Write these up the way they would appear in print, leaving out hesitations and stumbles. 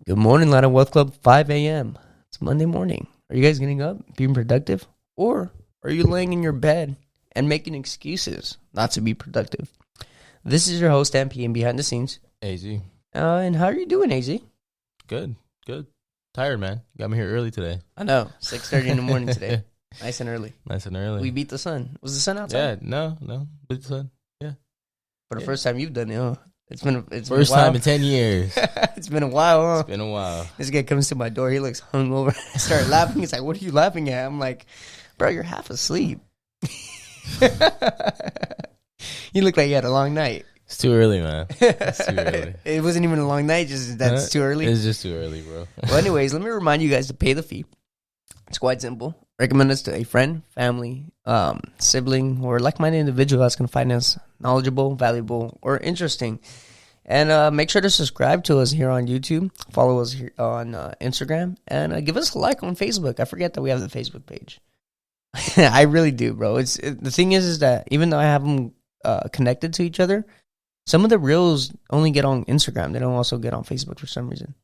Good morning, Ladder Wealth Club, 5 a.m. It's Monday morning. Are you guys getting up, being productive? Or are you laying in your bed and making excuses not to be productive? This is your host, MP, and behind the scenes, AZ. And how are you doing, AZ? Good. Tired, man. Got me here early today. I know, 6:30 in the morning today. Nice and early. We beat the sun. Was the sun outside? Yeah, no. Beat the sun. Yeah. For the first time you've done it, huh? It's been first time in 10 years. It's been a while, huh? It's been a while. This guy comes to my door. He looks hungover. I start laughing. He's like, "What are you laughing at?" I'm like, "Bro, you're half asleep." You look like you had a long night. It's too early, man. It's too early. It wasn't even a long night. Just that's too early. It's just too early, bro. Well, anyways, let me remind you guys to pay the fee. It's quite simple. Recommend us to a friend, family, sibling, or like-minded individual that's going to find us knowledgeable, valuable, or interesting. And make sure to subscribe to us here on YouTube. Follow us here on Instagram. And give us a like on Facebook. I forget that we have the Facebook page. I really do, bro. The thing is that even though I have them connected to each other, some of the reels only get on Instagram. They don't also get on Facebook for some reason.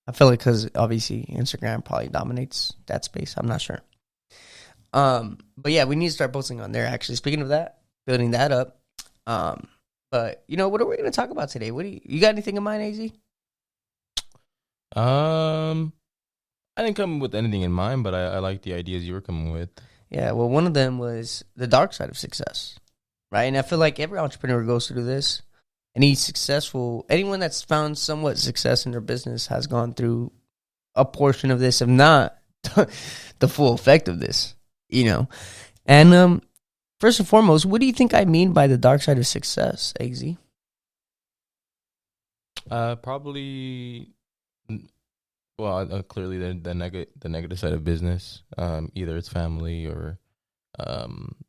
I feel like because obviously Instagram probably dominates that space. I'm not sure. But yeah, we need to start posting on there. Actually, speaking of that, building that up. But what are we going to talk about today? You got anything in mind, AZ? I didn't come with anything in mind, but I like the ideas you were coming with. Yeah, well, one of them was the dark side of success, right? And I feel like every entrepreneur goes through this. Anyone that's found somewhat success in their business has gone through a portion of this, if not the full effect of this, And first and foremost, what do you think I mean by the dark side of success, AZ? Probably, well, clearly the negative side of business. Either it's family or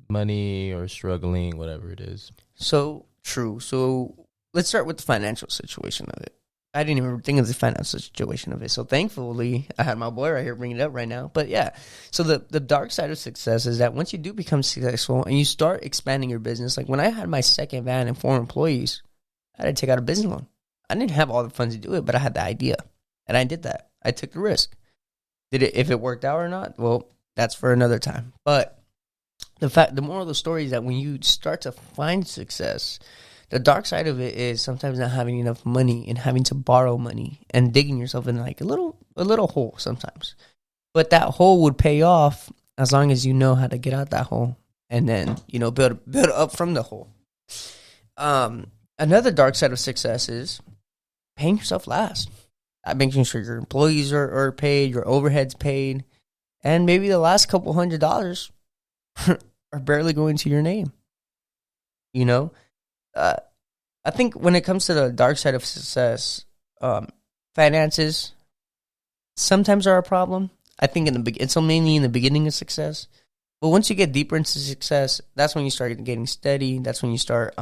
money or struggling, whatever it is. So true. So let's start with the financial situation of it. I didn't even think of the financial situation of it. So thankfully, I had my boy right here bringing it up right now. But yeah, so the dark side of success is that once you do become successful and you start expanding your business, like when I had my second van and 4 employees, I had to take out a business loan. I didn't have all the funds to do it, but I had the idea. And I did that. I took the risk. If it worked out or not, well, that's for another time. But the moral of the story is that when you start to find success, the dark side of it is sometimes not having enough money and having to borrow money and digging yourself in like a little hole sometimes. But that hole would pay off as long as you know how to get out that hole and then, build up from the hole. Another dark side of success is paying yourself last. Making sure your employees are paid, your overhead's paid, and maybe the last couple $100 are barely going to your name. I think when it comes to the dark side of success, finances sometimes are a problem. I think it's mainly in the beginning of success. But once you get deeper into success, that's when you start getting steady. That's when you start,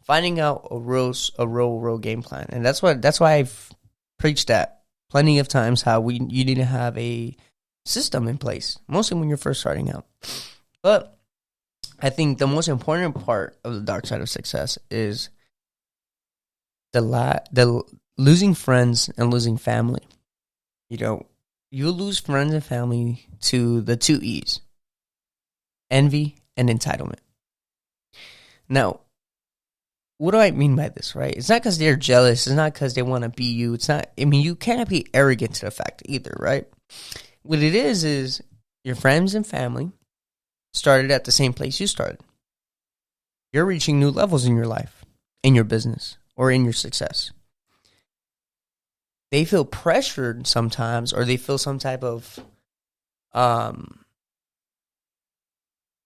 finding out a real game plan. And that's why I've preached that plenty of times, how you need to have a system in place, mostly when you're first starting out. But I think the most important part of the dark side of success is the losing friends and losing family. You lose friends and family to the 2 E's: envy and entitlement. Now, what do I mean by this, right? It's not because they're jealous. It's not because they want to be you. It's not, you can't be arrogant to the fact either, right? What it is your friends and family started at the same place you started. You're reaching new levels in your life, in your business, or in your success. They feel pressured sometimes, or they feel some type of,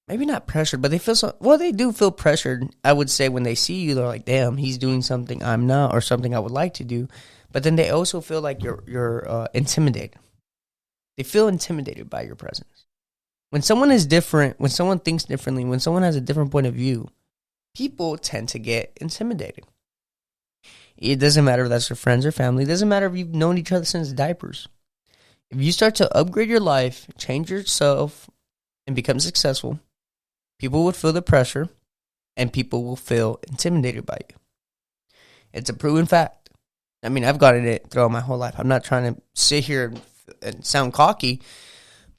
maybe not pressured, but they do feel pressured, I would say, when they see you. They're like, damn, he's doing something I'm not, or something I would like to do. But then they also feel like you're intimidated. They feel intimidated by your presence. When someone is different, when someone thinks differently, when someone has a different point of view, people tend to get intimidated. It doesn't matter if that's your friends or family. It doesn't matter if you've known each other since diapers. If you start to upgrade your life, change yourself, and become successful, people would feel the pressure, and people will feel intimidated by you. It's a proven fact. I mean, I've gotten it throughout my whole life. I'm not trying to sit here and sound cocky,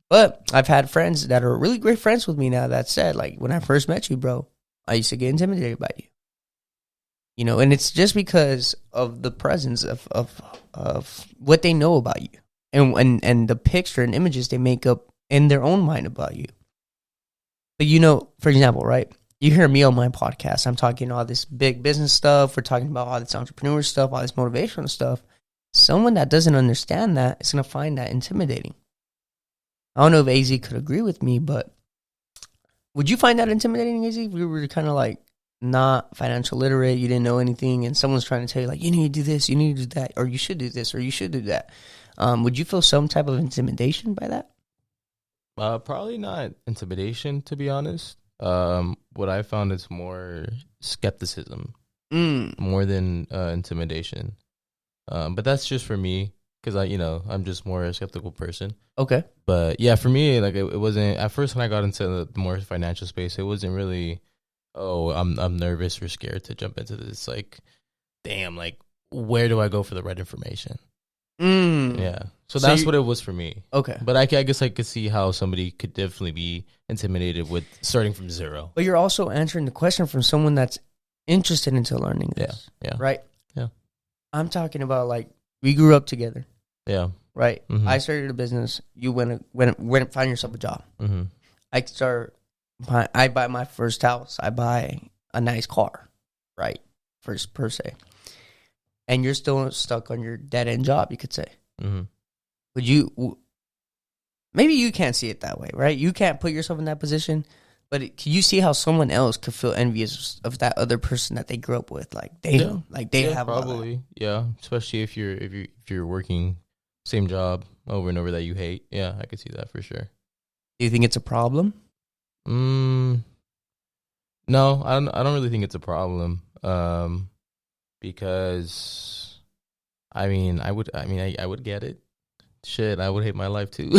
but I've had friends that are really great friends with me now that said, like, when I first met you, bro, I used to get intimidated by you. You know, and it's just because of the presence of what they know about you and the picture and images they make up in their own mind about you. But, you know, for example, right? You hear me on my podcast. I'm talking all this big business stuff. We're talking about all this entrepreneur stuff, all this motivational stuff. Someone that doesn't understand that is going to find that intimidating. I don't know if AZ could agree with me, but would you find that intimidating, AZ? We were kind of like not financial literate. You didn't know anything, and someone's trying to tell you, like, you need to do this, you need to do that, or you should do this, or you should do that. Would you feel some type of intimidation by that? Probably not intimidation, to be honest. What I found is more skepticism, more than intimidation. But that's just for me, because I'm just more a skeptical person. Okay. But yeah, for me, like it wasn't at first when I got into the more financial space. It wasn't really, I'm nervous or scared to jump into this. Like, damn, like where do I go for the right information? Yeah. So that's what it was for me. Okay. But I guess I could see how somebody could definitely be intimidated with starting from zero. But you're also answering the question from someone that's interested into learning this. Yeah. Right? Yeah. I'm talking about, like, we grew up together. Yeah. Right? Mm-hmm. I started a business. You went and find yourself a job. Mm-hmm. I buy my first house. I buy a nice car. Right? First, per se. And you're still stuck on your dead-end job, you could say. Mm-hmm. Would you... Maybe you can't see it that way, right? You can't put yourself in that position, but can you see how someone else could feel envious of that other person that they grew up with? Like, they have probably, especially if you're working same job over and over that you hate. Yeah, I could see that for sure. Do you think it's a problem? No, I don't really think it's a problem. Because I would get it. Shit, I would hate my life too.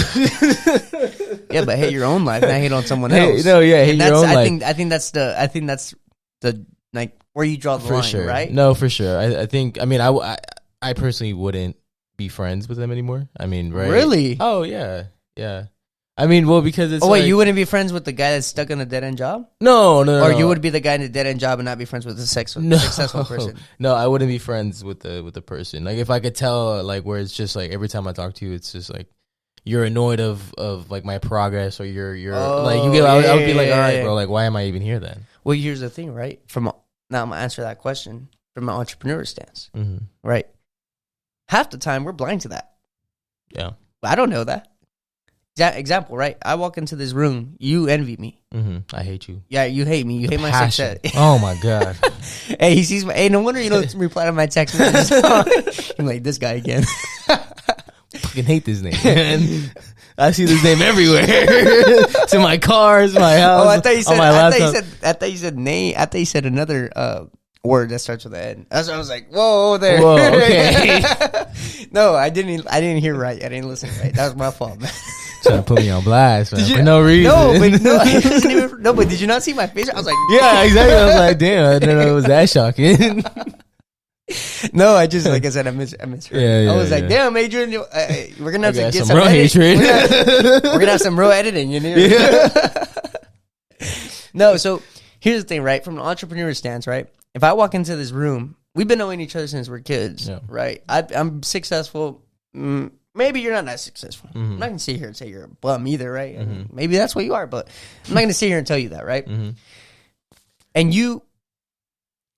Yeah, but hate your own life, not hate on someone else. Hate your own life. I think that's the like where you draw the line, sure. Right? No, for sure. I personally wouldn't be friends with them anymore. I mean, right? Really? Oh yeah. I mean, well, because it's. Oh wait, you wouldn't be friends with the guy that's stuck in a dead end job? No. Or you would be the guy in a dead end job and not be friends with a successful person? No, I wouldn't be friends with the person. Like, if I could tell, like, where it's just like every time I talk to you, it's just like you're annoyed of like my progress, or you're like you get. I would be like, all right, bro. Like, why am I even here then? Well, here's the thing, right? Now I'm gonna answer that question from an entrepreneur stance, right? Half the time we're blind to that. Yeah, but I don't know that. Example, right? I walk into this room. You envy me. Mm-hmm. I hate you. Yeah, you hate me. You hate my success. Oh my god. Hey, he sees my. Hey, no wonder you don't reply to my text messages. I'm like, this guy again. I fucking hate this name, man. I see this name everywhere. It's in my cars, my house. Oh, I thought you said. On my laptop. I thought you said name. I thought you said another word that starts with an N. That's what I was like, whoa, there. Whoa, okay. No, I didn't hear right. I didn't listen right. That was my fault, man. Trying to put me on blast, man, for no reason. But did you not see my face? I was like, yeah, exactly. I was like, damn, I didn't know it was that shocking. No, I just, like I said, I misheard. Yeah, I was like, damn, Adrian, we're gonna have to get some real hatred. We're gonna have some real editing, you know? Yeah. No, so here's the thing, right? From an entrepreneur stance, right? If I walk into this room, we've been knowing each other since we're kids, right? I'm successful. Maybe you're not that successful. Mm-hmm. I'm not going to sit here and say you're a bum either, right? Mm-hmm. Maybe that's what you are, but I'm not going to sit here and tell you that, right? Mm-hmm. And you,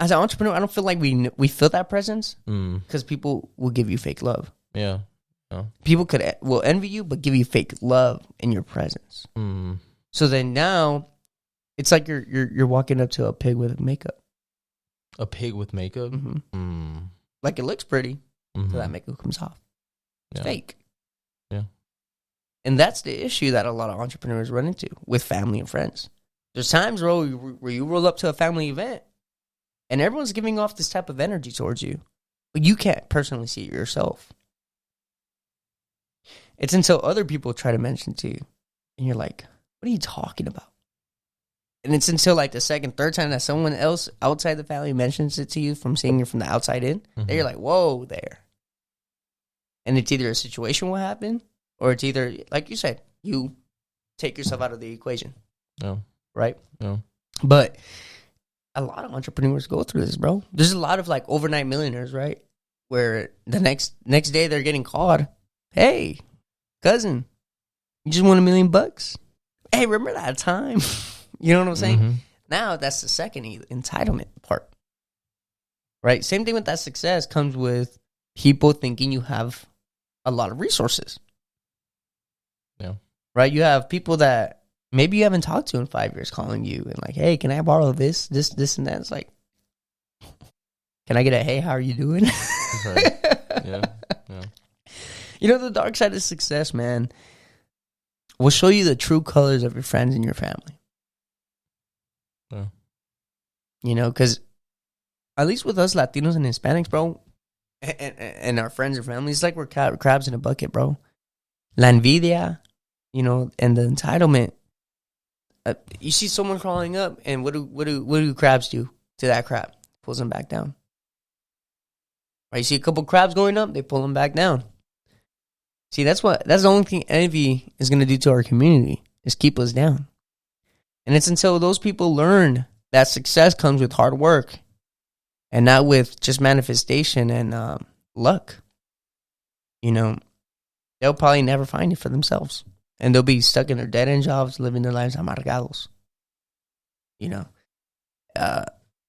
as an entrepreneur, I don't feel like we feel that presence because people will give you fake love. Yeah. People will envy you, but give you fake love in your presence. Mm. So then now, it's like you're walking up to a pig with makeup. A pig with makeup? Mm-hmm. Like, it looks pretty until that makeup comes off. It's fake. Yeah. And that's the issue that a lot of entrepreneurs run into with family and friends. There's times where you roll up to a family event and everyone's giving off this type of energy towards you, but you can't personally see it yourself. It's until other people try to mention it to you and you're like, what are you talking about? And it's until like the second, third time that someone else outside the family mentions it to you from seeing it from the outside in, that you're like, whoa there. And it's either a situation will happen, or it's either, like you said, you take yourself out of the equation. No. Right? No. But a lot of entrepreneurs go through this, bro. There's a lot of like overnight millionaires, right? Where the next day they're getting called. Hey, cousin, you just won $1 million. Hey, remember that time? You know what I'm saying? Now that's the second entitlement part. Right? Same thing with that success comes with people thinking you have a lot of resources. Yeah. Right? You have people that maybe you haven't talked to in 5 years calling you and like, hey, can I borrow this, and that? It's like, can I get a, hey, how are you doing? Right. Yeah. You know, the dark side of success, man, will show you the true colors of your friends and your family. Yeah. You know, because at least with us Latinos and Hispanics, bro, and our friends and families, it's like we're crabs in a bucket, bro. La envidia, you know, and the entitlement. You see someone crawling up, and what do crabs do to that crab? Pulls them back down. Right? You see a couple crabs going up, they pull them back down. See, that's the only thing envy is going to do to our community, is keep us down. And it's until those people learn that success comes with hard work and not with just manifestation and luck. You know, they'll probably never find it for themselves. And they'll be stuck in their dead-end jobs, living their lives amargados. You know,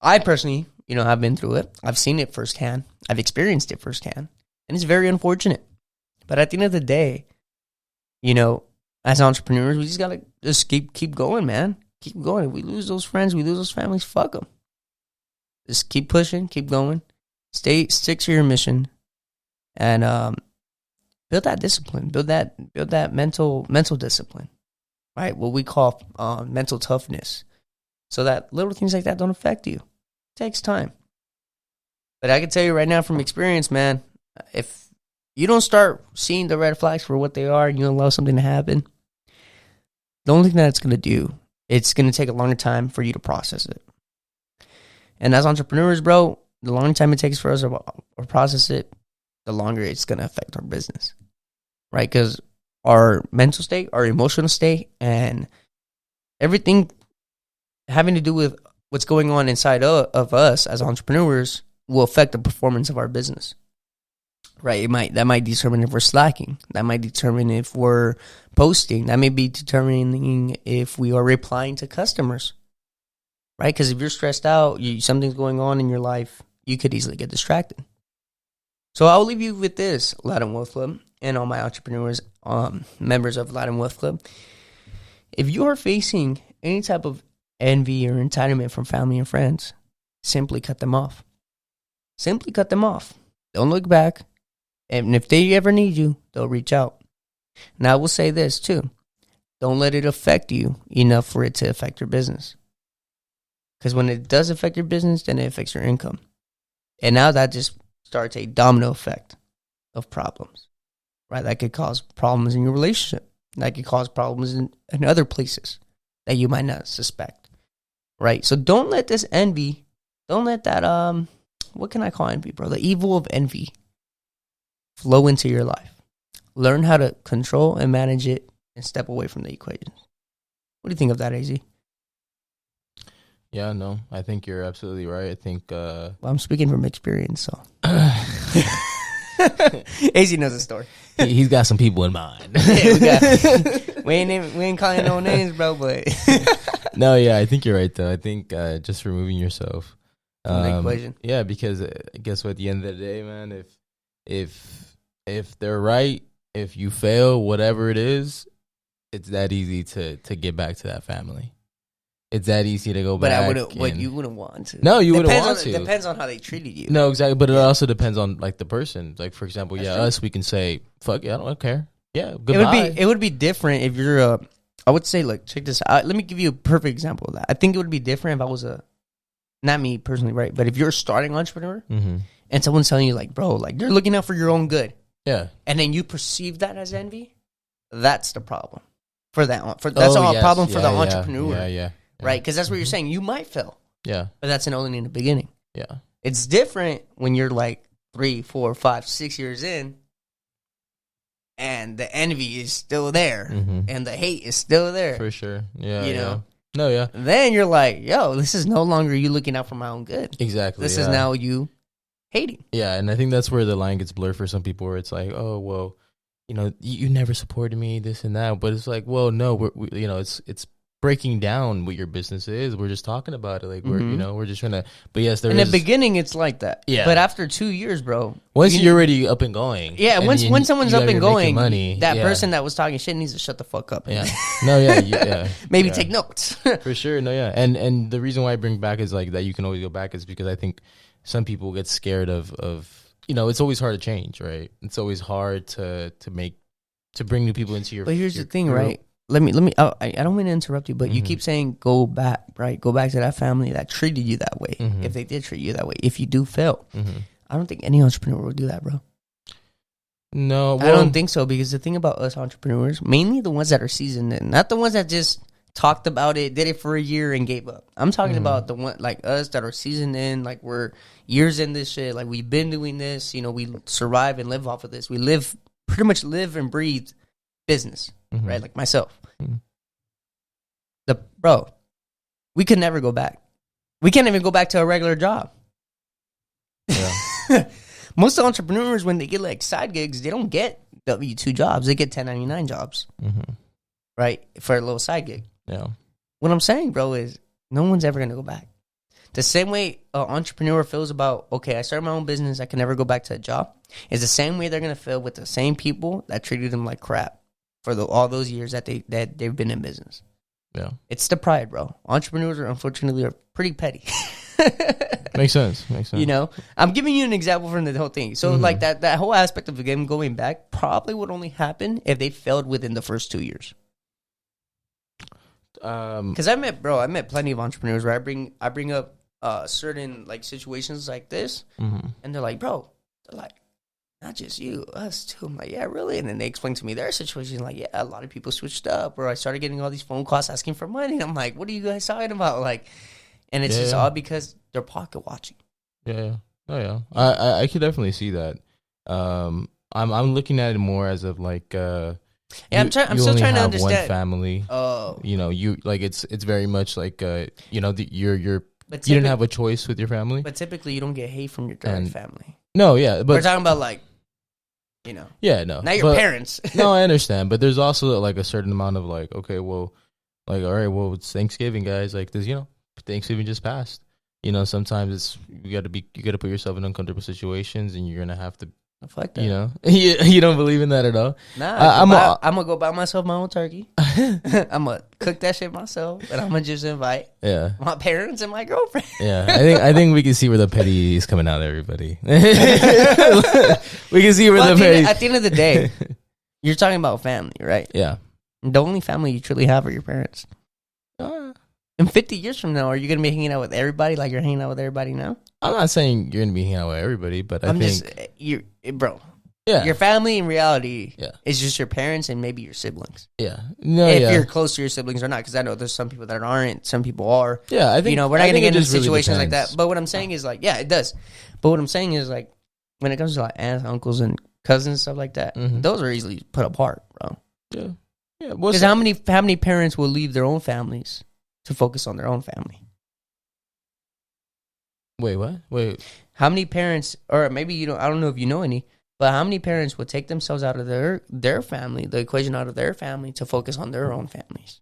I personally, you know, have been through it. I've seen it firsthand. I've experienced it firsthand. And it's very unfortunate. But at the end of the day, you know, as entrepreneurs, we just got to just keep going, man. Keep going. If we lose those friends, we lose those families, fuck them. Just keep pushing, keep going. Stick to your mission. And build that discipline. Build that mental discipline. Right? What we call mental toughness. So that little things like that don't affect you. It takes time. But I can tell you right now from experience, man, if you don't start seeing the red flags for what they are and you allow something to happen, the only thing that it's going to do, it's going to take a longer time for you to process it. And as entrepreneurs, bro, the longer time it takes for us to process it, the longer it's going to affect our business. Right? Because our mental state, our emotional state, and everything having to do with what's going on inside of us as entrepreneurs will affect the performance of our business. Right? That might determine if we're slacking. That might determine if we're posting. That may be determining if we are replying to customers. Right? Because if you're stressed out, something's going on in your life, you could easily get distracted. So I'll leave you with this, Latin Wealth Club, and all my entrepreneurs, members of Latin Wealth Club. If you are facing any type of envy or entitlement from family and friends, simply cut them off. Simply cut them off. Don't look back. And if they ever need you, they'll reach out. Now, I will say this too. Don't let it affect you enough for it to affect your business. Because when it does affect your business, then it affects your income. And now that just starts a domino effect of problems. Right? That could cause problems in your relationship. That could cause problems in other places that you might not suspect. Right? So don't let this envy, don't let that, what can I call envy, bro? The evil of envy flow into your life. Learn how to control and manage it and step away from the equations. What do you think of that, AZ? Yeah, no, I think you're absolutely right. I think... Well, I'm speaking from experience, so... AZ knows the story. He's got some people in mind. Yeah, we ain't calling no names, bro, but... No, yeah, I think you're right, though. I think just removing yourself... from the equation. Yeah, because guess what? At the end of the day, man, if they're right, if you fail, whatever it is, it's that easy to get back to that family. It's that easy to go back. But you wouldn't want to. No, you wouldn't want to. It depends on how they treated you. No, exactly. But it also depends on like the person. Like for example, That's yeah, true. us, we can say, "Fuck yeah, I don't care." Yeah, goodbye. It would be different if you're I would say, like, check this out. Let me give you a perfect example of that. I think it would be different if I was not me personally, right? But if you're a starting entrepreneur and someone's telling you, like, bro, like, you're looking out for your own good. Yeah. And then you perceive that as envy, that's the problem for that. That's a problem for the entrepreneur. Yeah. right? Because that's what you're saying. You might fail, Yeah. but that's only in the beginning. Yeah. It's different when you're like 3, 4, 5, 6 years in, and the envy is still there, and the hate is still there. For sure. Yeah. You know? No, yeah. Then you're like, yo, this is no longer you looking out for my own good. Exactly. This is now you hating. Yeah, and I think that's where the line gets blurred for some people, where it's like, oh, well, you never supported me, this and that. But it's like, well, no, it's breaking down what your business is. We're just talking about it. Like, we're just trying to, but yes, there is. In the beginning, it's like that. Yeah. But after 2 years, bro. Once you're already up and going. Yeah, once someone's up and going, money, that person that was talking shit needs to shut the fuck up. Yeah. No, yeah. Yeah. Maybe take notes. For sure. No, yeah. And the reason why I bring back is like that you can always go back is because I think some people get scared of it's always hard to change, right? It's always hard to bring new people into your. But here's the thing, right? Let me. I don't mean to interrupt you, but you keep saying go back, right? Go back to that family that treated you that way. If they did treat you that way, if you do fail, I don't think any entrepreneur will do that, bro. No, I don't think so, because the thing about us entrepreneurs, mainly the ones that are seasoned in, not the ones that just talked about it, did it for a year and gave up. I'm talking about the one like us that are seasoned in, like we're years in this shit, like we've been doing this. We survive and live off of this. We pretty much live and breathe business. Right, like myself. Bro, we could never go back. We can't even go back to a regular job. Yeah. Most entrepreneurs, when they get like side gigs, they don't get W-2 jobs. They get 1099 jobs, right, for a little side gig. Yeah. What I'm saying, bro, is no one's ever gonna go back. The same way an entrepreneur feels about, okay, I started my own business, I can never go back to a job, is the same way they're gonna feel with the same people that treated them like crap for all those years that they've been in business. Yeah. It's the pride, bro. Entrepreneurs unfortunately are pretty petty. Makes sense. I'm giving you an example from the whole thing. So like that whole aspect of the game going back probably would only happen if they failed within the first 2 years. Because I met plenty of entrepreneurs where I bring up certain like situations like this, and they're like, bro, not just you, us too. I'm like, yeah, really? And then they explain to me their situation. Like, yeah, a lot of people switched up, or I started getting all these phone calls asking for money. And I'm like, what are you guys talking about? Like, and it's just all because they're pocket watching. Yeah. Oh yeah. I could definitely see that. I'm looking at it more as of like. I'm still trying to understand. One family. Oh. You like it's very much like you didn't have a choice with your family. But typically, you don't get hate from your direct family. No, yeah, but we're talking about like. Yeah, no. Not your parents. No, I understand. But there's also like a certain amount of like, okay, well, like, all right, well, it's Thanksgiving, guys. Like this, Thanksgiving just passed. Sometimes you got to put yourself in uncomfortable situations, and you're gonna have to. Fuck that. You don't believe in that at all. Nah, I'm gonna go buy myself my own turkey. I'm gonna cook that shit myself, and I'm gonna just invite my parents and my girlfriend. Yeah, I think we can see where the petty is coming out, everybody. We can see where the petty. At the end of the day, you're talking about family, right? Yeah. The only family you truly have are your parents. And 50 years from now, are you gonna be hanging out with everybody like you're hanging out with everybody now? I'm not saying you're gonna be hanging out with everybody, but I think bro. Yeah. Your family in reality is just your parents and maybe your siblings. Yeah. If you're close to your siblings or not, because I know there's some people that aren't, some people are. Yeah, I think we're not gonna get into situations like that. But what I'm saying is like, yeah, it does. But what I'm saying is like, when it comes to like aunts, uncles, and cousins and stuff like that, those are easily put apart, bro. Yeah. Yeah. Because how many parents will leave their own families to focus on their own family? Wait, what? Wait. How many parents, or maybe you don't, I don't know if you know any, but how many parents would take themselves out of their family, the equation out of their family, to focus on their own families?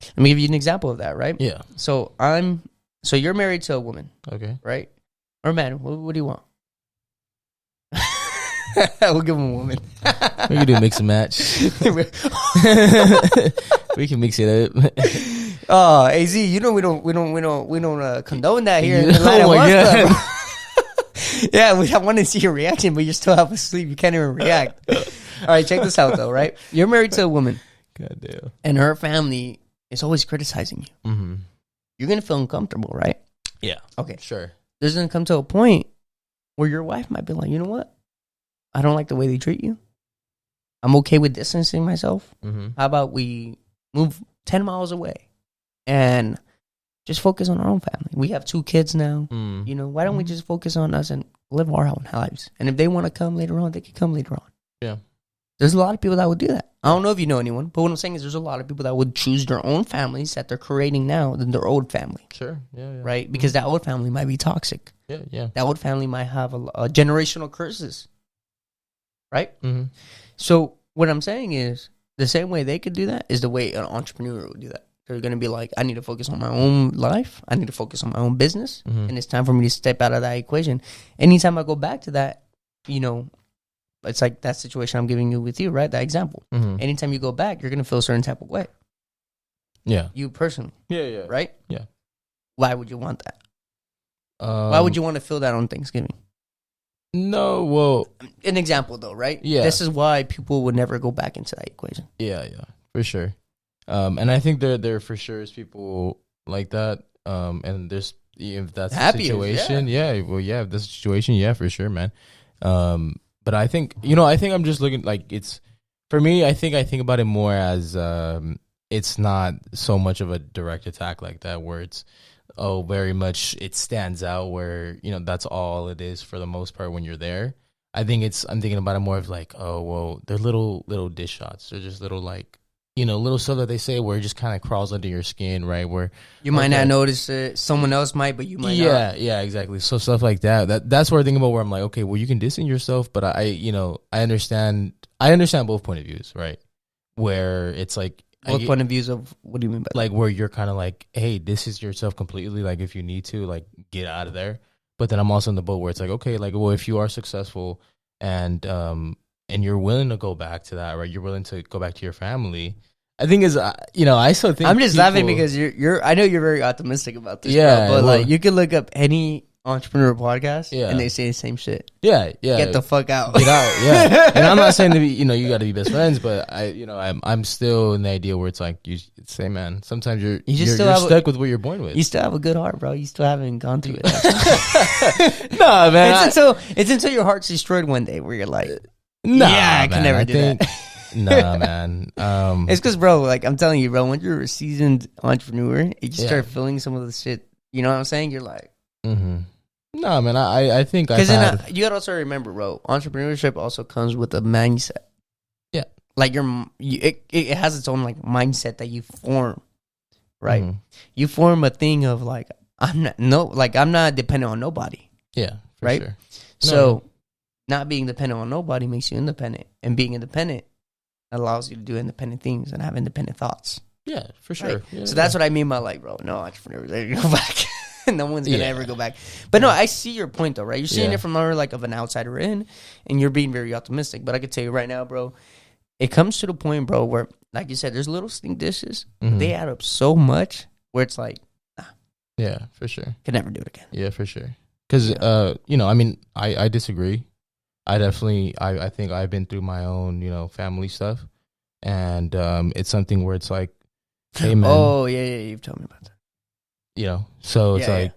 Let me give you an example of that, right? Yeah. So you're married to a woman. Okay. Right? Or man, what do you want? We'll give him a woman. We can do mix and match. We can mix it up. Oh, AZ, we don't condone that here. In the Oh my God. Yeah, I want to see your reaction, but you're still half asleep. You can't even react. All right, check this out though, right? You're married to a woman. God damn. And her family is always criticizing you. Mm-hmm. You're going to feel uncomfortable, right? Yeah. Okay. Sure. There's going to come to a point where your wife might be like, you know what? I don't like the way they treat you. I'm okay with distancing myself. Mm-hmm. How about we move 10 miles away and just focus on our own family. We have 2 kids now. You know, why don't we just focus on us and live our own lives? And if they want to come later on, they can come later on. Yeah. There's a lot of people that would do that. I don't know if you know anyone, but what I'm saying is there's a lot of people that would choose their own families that they're creating now than their old family. Sure. Yeah. Right? Because that old family might be toxic. Yeah. That old family might have a generational curses. Right? Mm-hmm. So what I'm saying is the same way they could do that is the way an entrepreneur would do that. They're going to be like, I need to focus on my own life. I need to focus on my own business. And it's time for me to step out of that equation. Anytime I go back to that, you know, it's like that situation I'm giving you with you, right? That example. Anytime you go back, you're going to feel a certain type of way. Yeah. You personally. Yeah. Right? Yeah. Why would you want that? Why would you want to feel that on Thanksgiving? No, well. An example, though, right? Yeah. This is why people would never go back into that equation. Yeah, for sure. And I think there for sure is people like that. And there's, if that's the situation, if that's the situation, for sure, man. But I think I'm just looking like it's, for me, I think about it more as it's not so much of a direct attack like that where it's, very much it stands out where, you know, that's all it is for the most part when you're there. I'm thinking about it more of like, oh, well, they're little dish shots. They're just little like, you know, little stuff that they say where it just kind of crawls under your skin, right? Where you might not notice it, someone else might, but you might not. Yeah, exactly. So stuff like that's what I think about where I'm like, okay, well, you can distance yourself, but I understand both point of views, right? Where it's like both point of views of what do you mean by like where you're kind of like, hey, this is yourself completely. Like if you need to, like get out of there. But then I'm also in the boat where it's like, okay, like well, if you are successful and you're willing to go back to that, right? You're willing to go back to your family. I think is, I still think I'm just laughing because you're. I know you're very optimistic about this, yeah. Bro, but like you can look up any entrepreneur podcast, and they say the same shit. Yeah. Get the fuck out. Get out. Yeah. And I'm not saying to be, you got to be best friends, but I'm still in the idea where it's like say, man, sometimes you're stuck with what you're born with. You still have a good heart, bro. You still haven't gone through it. No, man. It's until your heart's destroyed one day where you're like, I can never do that. Nah, man. It's because, bro, like I'm telling you, bro, when you're a seasoned entrepreneur, you just start feeling some of the shit. You know what I'm saying? You're like, no, man. I think because you gotta also remember, bro. Entrepreneurship also comes with a mindset. Yeah, like it has its own like mindset that you form, right? You form a thing of like I'm not dependent on nobody. Yeah, for right. Sure. So not being dependent on nobody makes you independent, and being independent allows you to do independent things and have independent thoughts. Yeah, for sure. Right? Yeah, so that's what I mean by like, bro, no entrepreneurs, they're gonna go back. No one's gonna ever go back. But no, I see your point though, right? You're seeing it from more like of an outsider in, and you're being very optimistic. But I can tell you right now, bro, it comes to the point, bro, where like you said, there's little stink dishes. They add up so much where it's like, yeah, for sure, could never do it again. Yeah, for sure. Because I mean, I disagree. I definitely, I think I've been through my own, family stuff. And it's something where it's like, hey, man. Oh, yeah, you've told me about that. So it's like,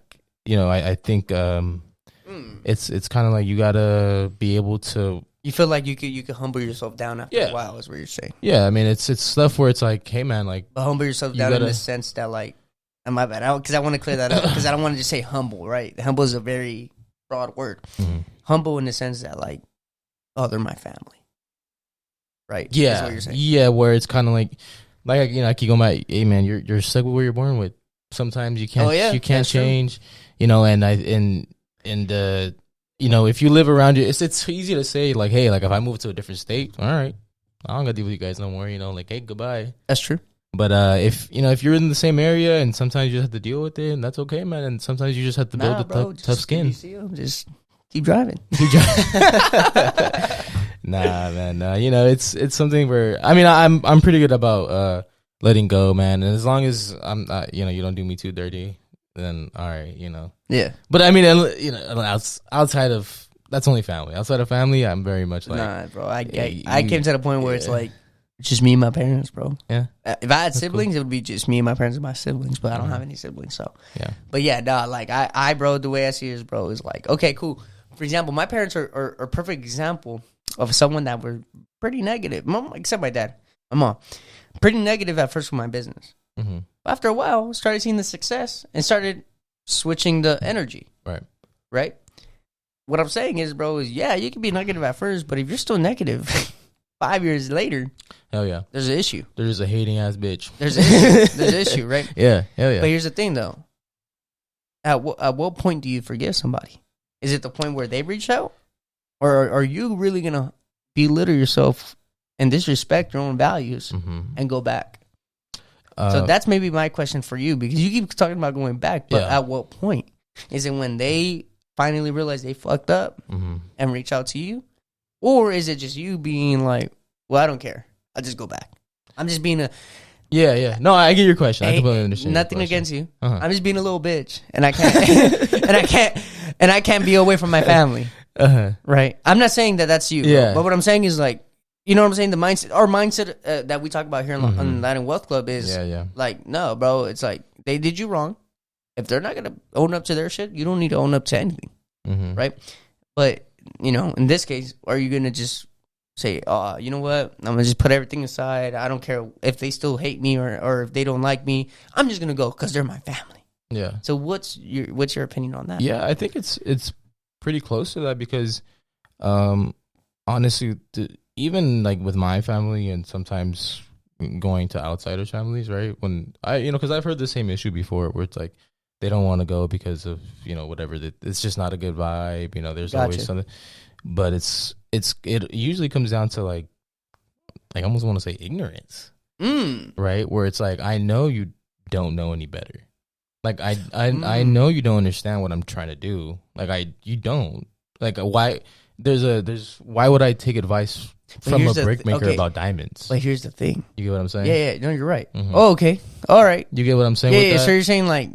I think it's kind of like you got to be able to. You feel like you could humble yourself down after a while is what you're saying. Yeah, I mean, it's stuff where it's like, hey, man, like. But humble yourself down in the sense that, like, my bad. Because I want to clear that up. Because I don't want to just say humble, right? Humble is a very broad word. Humble in the sense that, like, they're my family. Right? Yeah. That's what you're saying. Yeah, where it's kind of like I keep going back, hey, man, you're stuck with where you're born with. Sometimes you can't you can't change, and if you live around you, it's easy to say, like, hey, like, if I move to a different state, all right, I don't got to deal with you guys no more, like, hey, goodbye. That's true. But if you're in the same area and sometimes you just have to deal with it, and that's okay, man. And sometimes you just have to build a tough skin. You see them, just keep driving. Nah, man. It's something where I'm pretty good about letting go, man. And as long as I'm not, you don't do me too dirty, then all right, Yeah. But I mean, outside of that's only family. Outside of family, I'm very much like, nah, bro. I came to the point where it's like. It's just me and my parents, bro. Yeah. If I had siblings, it would be just me and my parents and my siblings, but I don't have any siblings, so. Yeah. But yeah, nah, like, I bro, the way I see it is, bro, is like, okay, cool. For example, my parents are a perfect example of someone that were pretty negative, except my dad. I'm all pretty negative at first with my business. Mm-hmm. After a while, started seeing the success and started switching the energy. Right. What I'm saying is, bro, is yeah, you can be negative at first, but if you're still negative 5 years later, hell yeah, there's an issue. There's a hating ass bitch. There's an issue, right? Yeah, hell yeah. But here's the thing, though. At what point do you forgive somebody? Is it the point where they reach out, or are you really gonna belittle yourself and disrespect your own values and go back? So that's maybe my question for you, because you keep talking about going back, but at what point? Is it when they finally realize they fucked up and reach out to you? Or is it just you being like, well, I don't care, I'll just go back. I'm just being a... Yeah. No, I get your question. I completely understand. Nothing against you. I'm just being a little bitch, and I can't and I can't be away from my family. Right? I'm not saying that that's you. Yeah. But what I'm saying is, like, you know what I'm saying? The mindset, our mindset that we talk about here on Latin Wealth Club is like, no, bro. It's like, they did you wrong. If they're not gonna own up to their shit, you don't need to own up to anything, right? But you know, in this case, are you gonna just say, "Oh, you know what? I'm gonna just put everything aside. I don't care if they still hate me or if they don't like me. I'm just gonna go because they're my family." Yeah. So what's your opinion on that? Yeah, I think it's pretty close to that because, honestly, even like with my family and sometimes going to outsiders' families, right? When because I've heard the same issue before, where it's like they don't want to go because of whatever. It's just not a good vibe. There's always something, but it usually comes down to like I almost want to say ignorance, right? Where it's like, I know you don't know any better. Like I know you don't understand what I'm trying to do. Like you don't. Like why why would I take advice from a brick maker about diamonds? But here's the thing. You get what I'm saying? Yeah. No, you're right. Oh, okay. All right. You get what I'm saying? Yeah. So you're saying like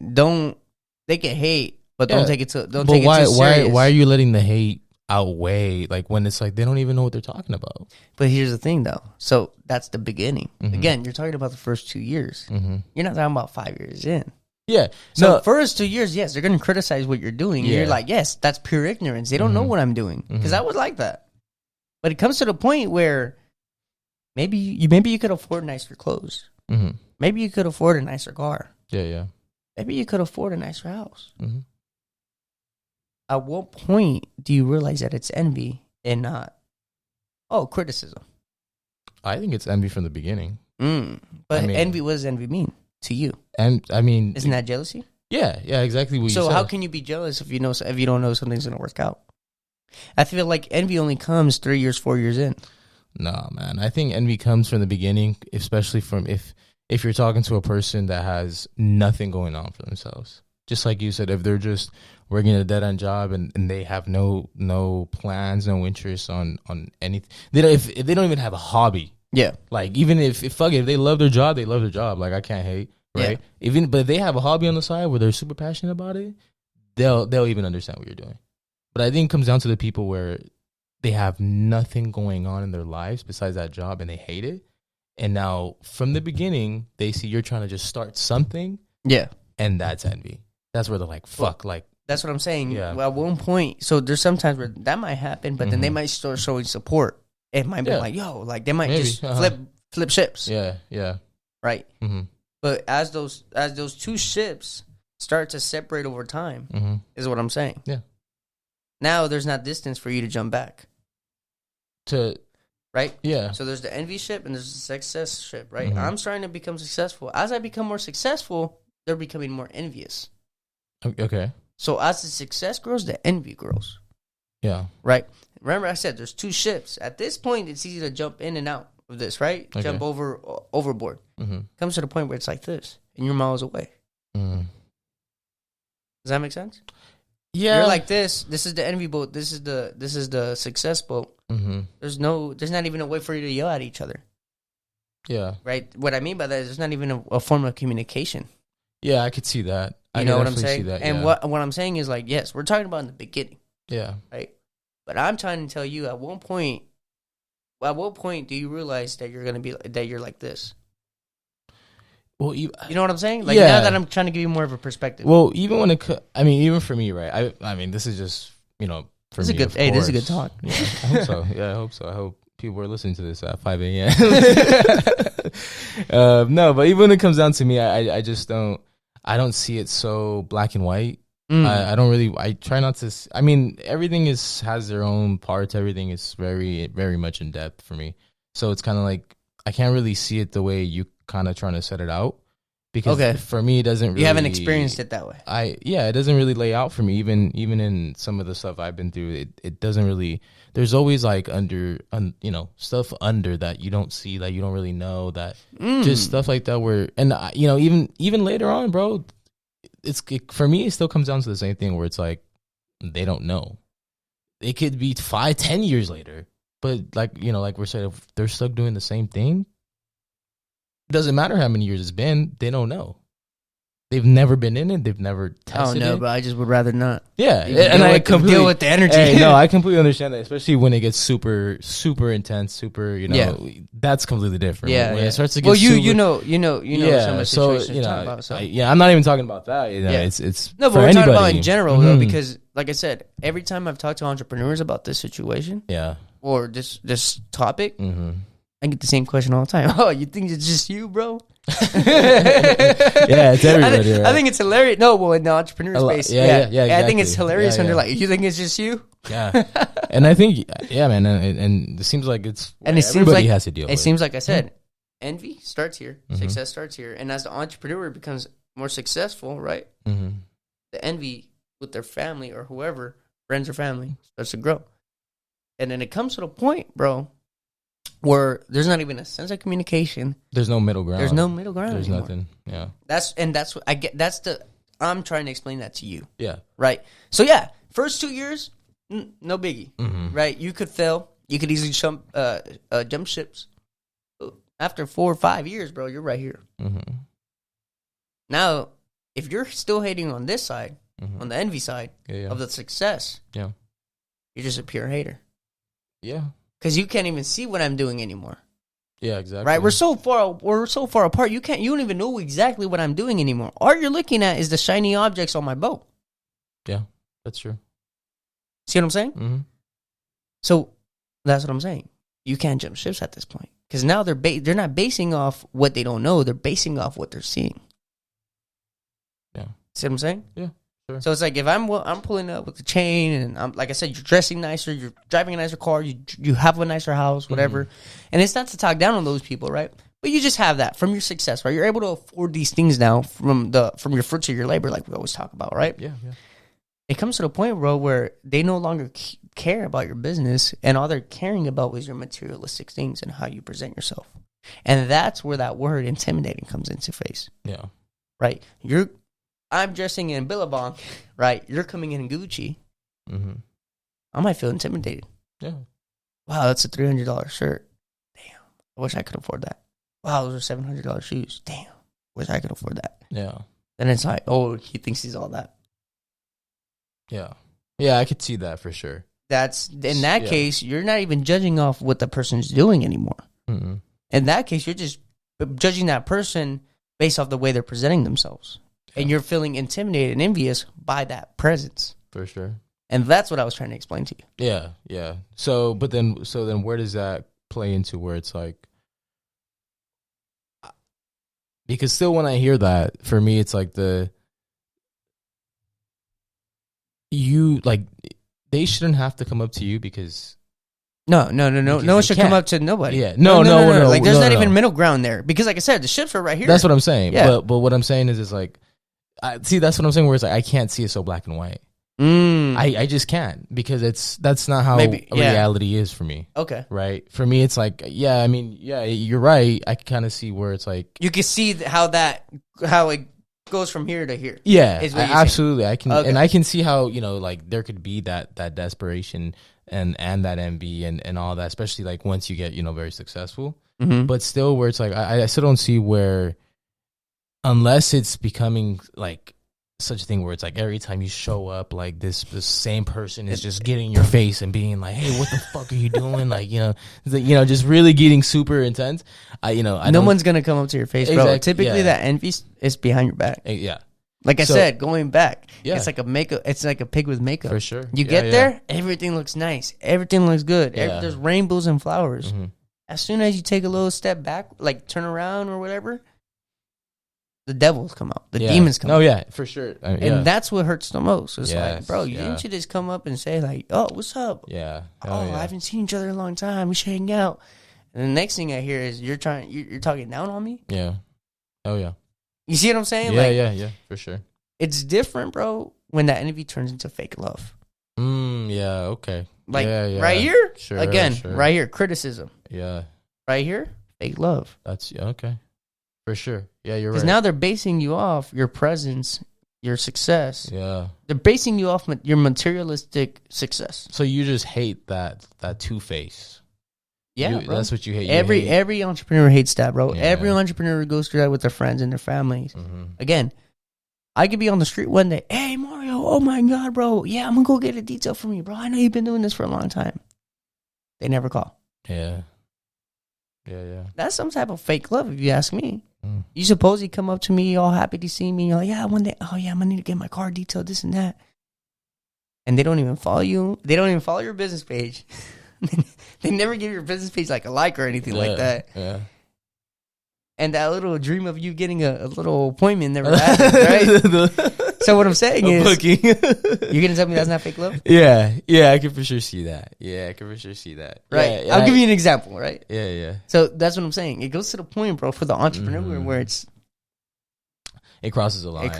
they can hate, but don't take it too serious. Why are you letting the hate outweigh, like, when it's like they don't even know what they're talking about? But here's the thing, though. So that's the beginning. Again, you're talking about the first 2 years. You're not talking about 5 years in. Yeah. So first 2 years, yes, they're going to criticize what you're doing. Yeah. You're like, yes, that's pure ignorance. They don't know what I'm doing, because I was like that. But it comes to the point where maybe you could afford nicer clothes. Maybe you could afford a nicer car. Yeah. Maybe you could afford a nicer house. At what point do you realize that it's envy and not, criticism? I think it's envy from the beginning. But envy, what does envy mean to you? And I mean, isn't that jealousy? Yeah, exactly what you said. So how can you be jealous if you don't know something's gonna work out? I feel like envy only comes 3 years, 4 years in. Nah, man. I think envy comes from the beginning, especially from if you're talking to a person that has nothing going on for themselves. Just like you said, if they're just working a dead-end job and they have no plans, no interest on anything. If they don't even have a hobby. Yeah. Like, even if they love their job, they love their job. Like, I can't hate, right? Yeah. But if they have a hobby on the side where they're super passionate about it, they'll even understand what you're doing. But I think it comes down to the people where they have nothing going on in their lives besides that job and they hate it. And now from the beginning, they see you're trying to just start something. Yeah. And that's envy. That's where they're like, fuck, like. That's what I'm saying. Yeah. Well, at one point, so there's sometimes where that might happen, but then they might start showing support. It might be like, yo, like they might just flip ships. Yeah. Right? But as those two ships start to separate over time, is what I'm saying. Yeah. Now there's not distance for you to jump back. Right? Yeah. So there's the envy ship and there's the success ship, right? I'm starting to become successful. As I become more successful, they're becoming more envious. Okay. So as the success grows, the envy grows. Yeah. Right? Remember I said there's two ships. At this point, it's easy to jump in and out of this, right? Okay. Jump overboard. Comes to the point where it's like this, and you're miles away. Does that make sense? Yeah. You're like this. This is the envy boat. This is the success boat. There's not even a way for you to yell at each other. Yeah. Right? What I mean by that is there's not even a form of communication. Yeah, I could see that. You know what I'm saying? And what I'm saying is, like, yes, we're talking about in the beginning. Yeah. Right? But I'm trying to tell you, at what point do you realize that you're like this? Well, you know what I'm saying? Like, now that I'm trying to give you more of a perspective. Well, even even for me, right? I mean, this is just, for me. This is a good talk. Yeah, I hope so. Yeah, I hope so. I hope people are listening to this at 5 a.m. No, but even when it comes down to me, I just don't. I don't see it so black and white. I don't really. I try not to. I mean, everything has their own parts. Everything is very, very much in depth for me. So it's kind of like I can't really see it the way you kind of trying to set it out. Because for me, it doesn't really... You haven't experienced it that way. It doesn't really lay out for me. Even in some of the stuff I've been through, it doesn't really... There's always like stuff under that you don't see, that you don't really know, that just stuff like that where... And, even later on, bro, for me, it still comes down to the same thing where it's like, they don't know. It could be 5-10 years later. But like we're saying, if they're stuck doing the same thing, doesn't matter how many years it's been, they don't know. They've never been in it. They've never tested it. But I just would rather not. Yeah, and I completely deal with the energy. Hey, no, I completely understand that, especially when it gets super, super intense. Super, that's completely different. Yeah, when it starts to get some of the situations so, talking about. So. I'm not even talking about that. It's no, but we're talking about in general though, because like I said, every time I've talked to entrepreneurs about this situation, or this topic. I get the same question all the time. Oh, you think it's just you, bro? It's everybody. I think it's hilarious. No, well, in the entrepreneur space, exactly. I think it's hilarious when they're like, "You think it's just you?" Yeah, and I think, man, and it seems like everybody has to deal with. It seems like I said, envy starts here, success starts here, and as the entrepreneur becomes more successful, right? The envy with their family or whoever, friends or family, starts to grow, and then it comes to the point, bro, where there's not even a sense of communication. There's no middle ground. There's no middle ground. There's anymore. Nothing. Yeah. That's what I get. I'm trying to explain that to you. Yeah. Right. So first 2 years, no biggie. Right. You could fail. You could easily jump ships. After 4 or 5 years, bro, you're right here. Now, if you're still hating on this side, on the envy side of the success, you're just a pure hater. Yeah. Because you can't even see what I'm doing anymore. Yeah, exactly. Right? We're so far apart. You don't even know exactly what I'm doing anymore. All you're looking at is the shiny objects on my boat. Yeah, that's true. See what I'm saying? So that's what I'm saying. You can't jump ships at this point because now they're not basing off what they don't know. They're basing off what they're seeing. Yeah. See what I'm saying? Yeah. Sure. So it's like if I'm pulling up with the chain and I'm like I said, you're dressing nicer, you're driving a nicer car, you have a nicer house, whatever. And it's not to talk down on those people, right? But you just have that from your success, right? You're able to afford these things now from your fruits of your labor, like we always talk about, right? Yeah. It comes to the point, bro, where they no longer care about your business, and all they're caring about is your materialistic things and how you present yourself. And that's where that word intimidating comes into face. Yeah. Right? I'm dressing in Billabong, right? You're coming in Gucci. I might feel intimidated. Yeah. Wow, that's a $300 shirt. Damn. I wish I could afford that. Wow, those are $700 shoes. Damn. Wish I could afford that. Yeah. Then it's like, oh, he thinks he's all that. Yeah. Yeah, I could see that for sure. That's in that case, you're not even judging off what the person's doing anymore. In that case, you're just judging that person based off the way they're presenting themselves. And you're feeling intimidated and envious by that presence. For sure. And that's what I was trying to explain to you. Yeah. So then where does that play into where it's like, because still when I hear that, for me, it's like they shouldn't have to come up to you because. No one should come up to nobody. Yeah. No. Like there's not even middle ground there. Because like I said, the ships are right here. That's what I'm saying. Yeah. But what I'm saying is like, see, that's what I'm saying. Where it's like I can't see it so black and white. I just can't because that's not how reality is for me. Okay, right. For me, it's like you're right. I can kind of see where it's like you can see how it goes from here to here. Yeah, absolutely. Saying. I can and I can see how like there could be that desperation and that envy and all that, especially like once you get very successful. But still, where it's like I still don't see where. Unless it's becoming like such a thing where it's like every time you show up, like this same person is just getting in your face and being like, "Hey, what the fuck are you doing?" Like just really getting super intense. No one's gonna come up to your face, bro. Typically, that envy is behind your back. Yeah, Like I said, going back, Yeah. it's like a makeup. It's like a pig with makeup. For sure. You get there, everything looks nice. Everything looks good. There's rainbows and flowers. Mm-hmm. As soon as you take a little step back, like turn around or whatever, the devils come out. The demons come out. Oh, yeah, for sure. And that's what hurts the most. It's Yes, like, bro, didn't you just come up and say, like, oh, what's up? Yeah. I haven't seen each other in a long time. We should hang out. And the next thing I hear is you're talking down on me? Yeah. Oh, yeah. You see what I'm saying? Yeah, for sure. It's different, bro, when that envy turns into fake love. Yeah, okay. Like, right here, sure, again, right here, criticism. Yeah. Right here, fake love. That's, okay. For sure. Yeah, you're right. Because now they're basing you off your presence, your success. Yeah. They're basing you off your materialistic success. So you just hate that two-face. Yeah, bro. That's what you hate. Every entrepreneur hates that, bro. Yeah. Every entrepreneur goes through that with their friends and their families. Mm-hmm. Again, I could be on the street one day. Hey, Mario, oh my God, bro. Yeah, I'm going to go get a detail from you, bro. I know you've been doing this for a long time. They never call. Yeah. Yeah. That's some type of fake love, if you ask me. Mm. You suppose you come up to me all happy to see me. You're like, yeah, one day, oh yeah, I'm going to need to get my car detailed, this and that. And they don't even follow you. They don't even follow your business page. They never give your business page like a like or anything like that. Yeah. And that little dream of you getting a little appointment never happened, right? So what I'm saying is, booking. you're going to tell me that's not fake love? Yeah, I can for sure see that. Yeah, I can for sure see that. Right. Yeah, I'll give you an example, right? Yeah. So that's what I'm saying. It goes to the point, bro, for the entrepreneur where it crosses a line. It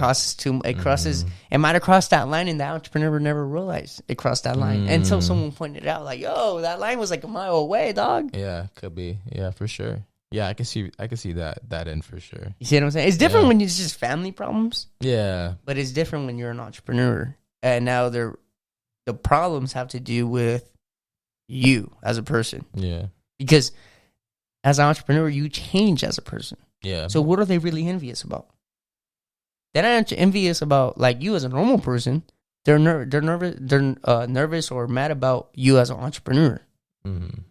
crosses. It might have crossed that line, and the entrepreneur never realized it crossed that line until someone pointed it out, like, "Yo, that line was like a mile away, dog." Yeah, could be. Yeah, for sure. Yeah, I can see that end for sure. You see what I'm saying? It's different when it's just family problems. Yeah, but it's different when you're an entrepreneur, and now the problems have to do with you as a person. Yeah, because as an entrepreneur, you change as a person. Yeah. So what are they really envious about? They're not envious about like you as a normal person. They're nervous. They're nervous or mad about you as an entrepreneur. Mm-hmm.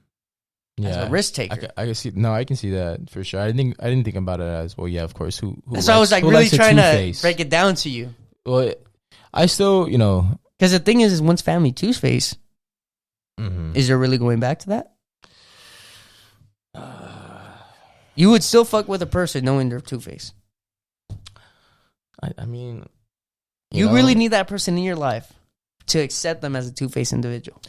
As a risk taker. I can see. No, I can see that for sure. I didn't think about it as well. Yeah, of course. Who so I was like really trying to break it down to you. Well, I still, because the thing is once family two-face, is there really going back to that? You would still fuck with a person knowing they're two-face. I mean, you really need that person in your life to accept them as a two-faced individual.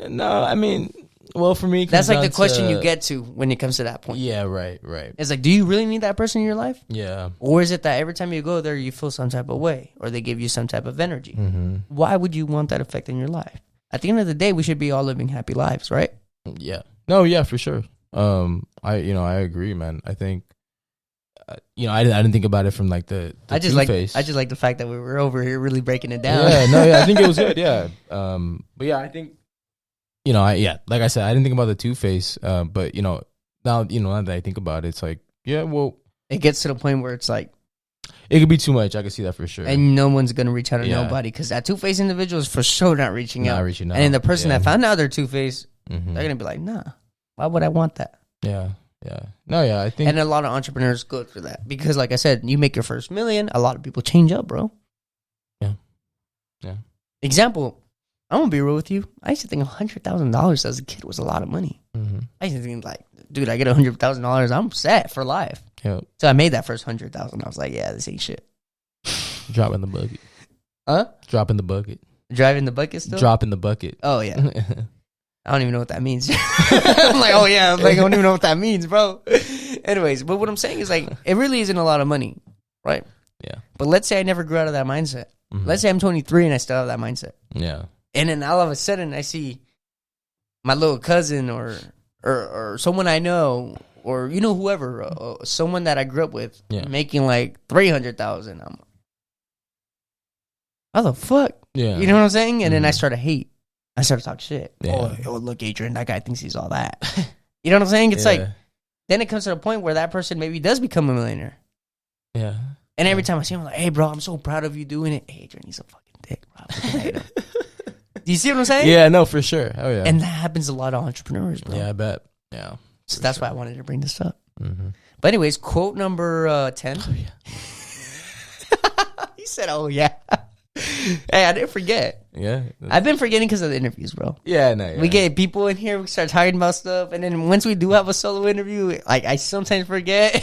No, I mean, well, for me, that's like the question you get to when it comes to that point. Yeah, right. It's like, do you really need that person in your life? Yeah. Or is it that every time you go there, you feel some type of way, or they give you some type of energy? Mm-hmm. Why would you want that effect in your life? At the end of the day, we should be all living happy lives, right? Yeah. No, yeah, for sure. I agree, man. I think, I didn't think about it from like the I just two-face. like the fact that we were over here really breaking it down. I think it was good. Yeah. But yeah, I think, like I said, I didn't think about the two-face. But now that I think about it, it's like, yeah, well, it gets to the point where it's like, it could be too much. I can see that for sure. And no one's gonna reach out to nobody because that two-faced individual is for sure not reaching out. And then the person that found out they're two-faced, they're gonna be like, nah, why would I want that? Yeah. No, yeah, I think. And a lot of entrepreneurs go through that because, like I said, you make your first $1 million, a lot of people change up, bro. Yeah. Example, I'm gonna be real with you. I used to think $100,000 as a kid was a lot of money. Mm-hmm. I used to think like, dude, I get $100,000, I'm set for life. Yep. So I made that first $100,000. I was like, yeah, this ain't shit. Drop in the bucket. Huh? Drop in the bucket. Drive in the bucket still? Drop in the bucket. Oh, yeah. I don't even know what that means. I'm like, oh, yeah. I'm like, I don't even know what that means, bro. Anyways, but what I'm saying is like, it really isn't a lot of money, right? Yeah. But let's say I never grew out of that mindset. Mm-hmm. Let's say I'm 23 and I still have that mindset. Yeah. And then all of a sudden I see my little cousin or someone I know or, whoever, someone that I grew up with making like $300,000. I'm how the fuck? Yeah. You know what I'm saying? And then I start to hate. I start to talk shit. Yeah. Oh, look, Adrian, that guy thinks he's all that. You know what I'm saying? It's like, then it comes to the point where that person maybe does become a millionaire. Yeah. And every time I see him, I'm like, hey, bro, I'm so proud of you doing it. Hey, Adrian, he's a fucking dick, bro. Do you see what I'm saying? Yeah, no, for sure. Oh, yeah. And that happens to a lot of entrepreneurs, bro. Yeah, I bet. Yeah. So that's why I wanted to bring this up. Mm-hmm. But anyways, quote number 10. Oh, yeah. He's said, "Oh yeah." Hey, I didn't forget. Yeah, I've been forgetting because of the interviews, bro. Yeah, no. Yeah. We get people in here. We start talking about stuff, and then once we do have a solo interview, like I sometimes forget.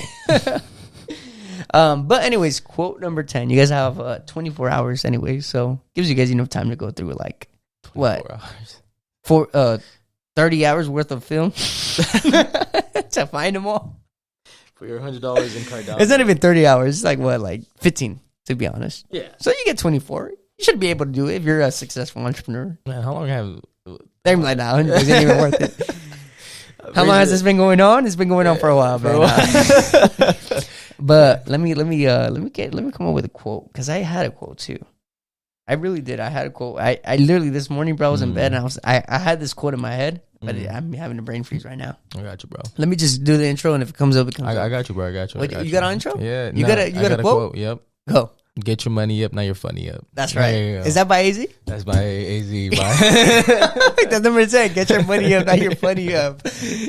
But anyways, quote number 10. You guys have 24 hours, anyways, so gives you guys enough time to go through like what hours. 30 hours worth of film to find them all. For your $100 in Cardano. It's not even 30 hours. It's like what, like 15, to be honest. Yeah. So you get 24. You should be able to do it if you're a successful entrepreneur. Man, how long have? They're like, nah, it ain't even worth it. How long has this been going on? It's been going on for a while, man. But let me come up with a quote, because I had a quote too. I really did. I had a quote. I literally this morning, bro, I was in bed and I had this quote in my head, but I'm having a brain freeze right now. I got you, bro. Let me just do the intro, and if it comes up, it comes up. I got you, bro. I got you. Wait, you got an intro? Yeah. You got a quote? Yep. Go. Get your money up, not your funny up. That's right. Is that by AZ? That's by AZ. That's number 10. Get your money up, not your funny up.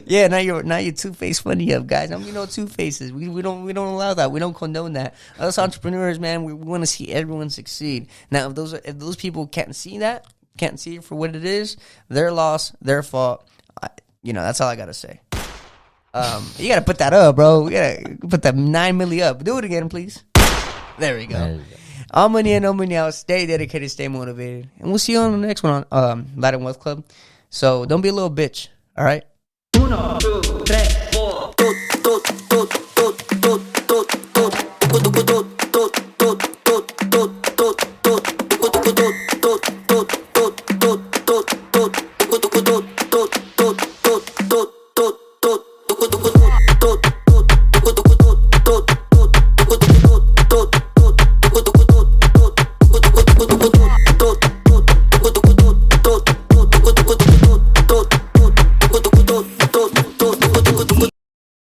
Yeah, not your two-faced funny up, guys. I mean, two faces. We don't allow that. We don't condone that. Us entrepreneurs, man, we want to see everyone succeed. Now, if those people can't see that, can't see it for what it is, their loss, their fault. That's all I gotta say. You gotta put that up, bro. You gotta put that 9 milli up. Do it again, please. There we go. All money in, no money out. Stay dedicated, stay motivated. And we'll see you on the next one on Latin Wealth Club. So don't be a little bitch. All right? 1, 2, 3.